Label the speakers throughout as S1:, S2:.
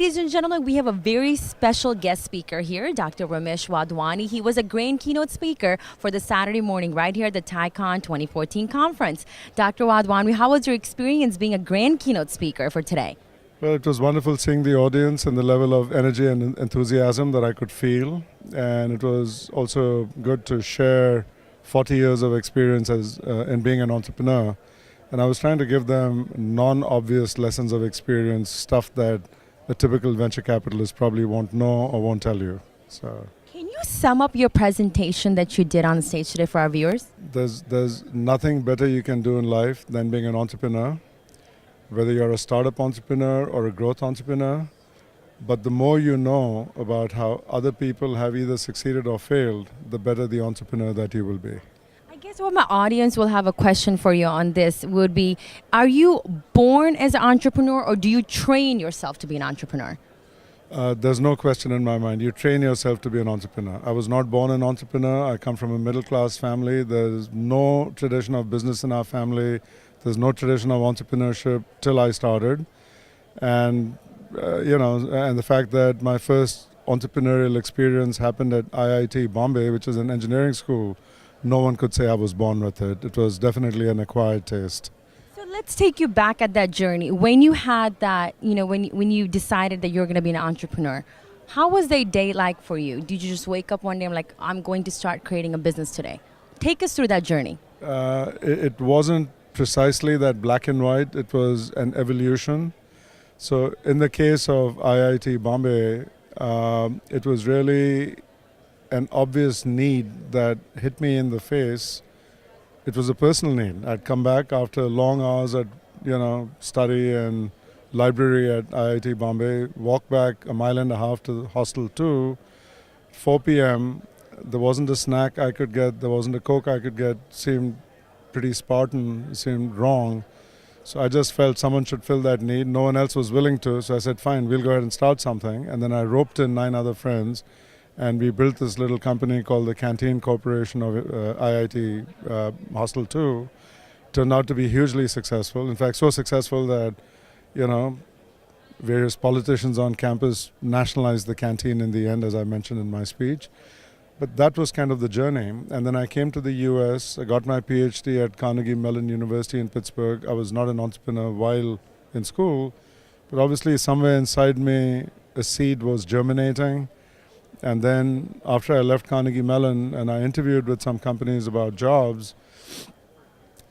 S1: ladies and gentlemen, we have a very special guest speaker here, Dr. Romesh Wadhwani. He was a grand keynote speaker for the Saturday morning right here at the TiEcon 2014 conference. Dr. Wadhwani, how was your experience being a grand keynote speaker for today?
S2: Well, it was wonderful seeing the audience and the level of energy and enthusiasm that I could feel. And it was also good to share 40 years of experience in being an entrepreneur. And I was trying to give them non-obvious lessons of experience, stuff that a typical venture capitalist probably won't know or won't tell you. So,
S1: Can you sum up your presentation that you did on stage today for our viewers?
S2: there's nothing better you can do in life than being an entrepreneur, whether you're a startup entrepreneur or a growth entrepreneur. But the more you know about how other people have either succeeded or failed, the better the entrepreneur that you will be.
S1: I guess what my audience will have a question for you on this would be, are you born as an entrepreneur or do you train yourself to be an entrepreneur?
S2: There's no question in my mind. You train yourself to be an entrepreneur. I was not born an entrepreneur. I come from a middle-class family. There's no tradition of business in our family. There's no tradition of entrepreneurship till I started. And, and the fact that my first entrepreneurial experience happened at IIT Bombay, which is an engineering school, no one could say I was born with it. It was definitely an acquired taste.
S1: So let's take you back at that journey. When you had that, when you decided that you were going to be an entrepreneur, how was the day like for you? Did you just wake up one day and like, I'm going to start creating a business today? Take us through that journey.
S2: It wasn't precisely that black and white. It was an evolution. So in the case of IIT Bombay, it was really an obvious need that hit me in the face. It was a personal need. I'd come back after long hours at, study and library at IIT Bombay, walk back a mile and a half to the hostel 2, 4 p.m. There wasn't a snack I could get, there wasn't a Coke I could get. Seemed pretty Spartan, seemed wrong. So I just felt someone should fill that need. No one else was willing to, so I said, fine, we'll go ahead and start something. And then I roped in 9 other friends, and we built this little company called the Canteen Corporation of IIT Hostel 2. Turned out to be hugely successful. In fact, so successful that, various politicians on campus nationalized the canteen in the end, as I mentioned in my speech. But that was kind of the journey. And then I came to the US, I got my PhD at Carnegie Mellon University in Pittsburgh. I was not an entrepreneur while in school, but obviously somewhere inside me, a seed was germinating. And then after I left Carnegie Mellon and I interviewed with some companies about jobs,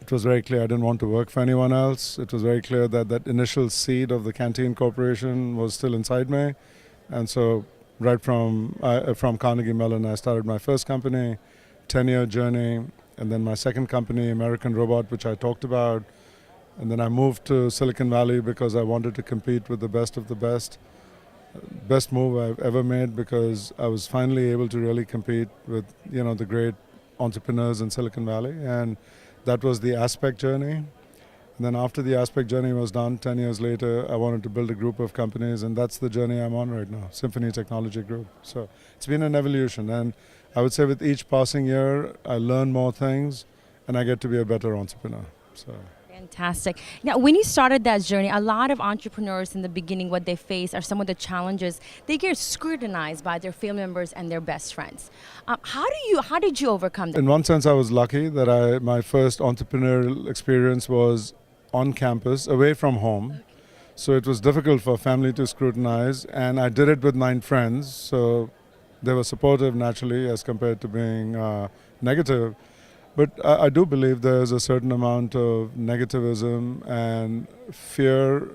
S2: it was very clear I didn't want to work for anyone else. It was very clear that that initial seed of the Canteen Corporation was still inside me. And so right from Carnegie Mellon, I started my first company, 10-year journey, and then my second company, American Robot, which I talked about. And then I moved to Silicon Valley because I wanted to compete with the best of the best. Best move I've ever made because I was finally able to really compete with, the great entrepreneurs in Silicon Valley. And that was the Aspect journey. And then after the Aspect journey was done, 10 years later, I wanted to build a group of companies, and that's the journey I'm on right now, Symphony Technology Group. So it's been an evolution, and I would say with each passing year, I learn more things, and I get to be a better entrepreneur. So.
S1: Fantastic. Now, when you started that journey, a lot of entrepreneurs in the beginning, what they face are some of the challenges. They get scrutinized by their family members and their best friends. How did you overcome that?
S2: In one sense, I was lucky that my first entrepreneurial experience was on campus, away from home. Okay. So it was difficult for family to scrutinize, and I did it with 9 friends. So they were supportive naturally as compared to being negative. But I do believe there's a certain amount of negativism and fear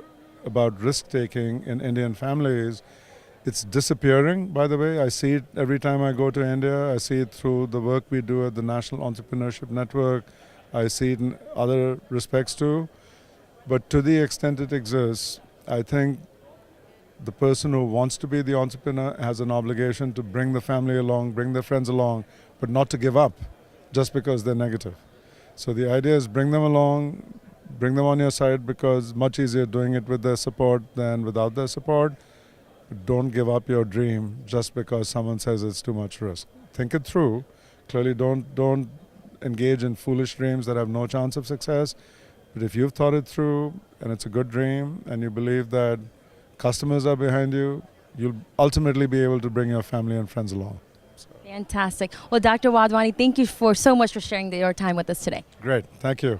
S2: about risk-taking in Indian families. It's disappearing, by the way. I see it every time I go to India. I see it through the work we do at the National Entrepreneurship Network. I see it in other respects too. But to the extent it exists, I think the person who wants to be the entrepreneur has an obligation to bring the family along, bring their friends along, but not to give up just because they're negative. So the idea is bring them along, bring them on your side, because much easier doing it with their support than without their support. But don't give up your dream just because someone says it's too much risk. Think it through. Clearly don't engage in foolish dreams that have no chance of success. But if you've thought it through and it's a good dream and you believe that customers are behind you, you'll ultimately be able to bring your family and friends along.
S1: Fantastic. Well, Dr. Wadhwani, thank you so much for sharing your time with us today.
S2: Great. Thank you.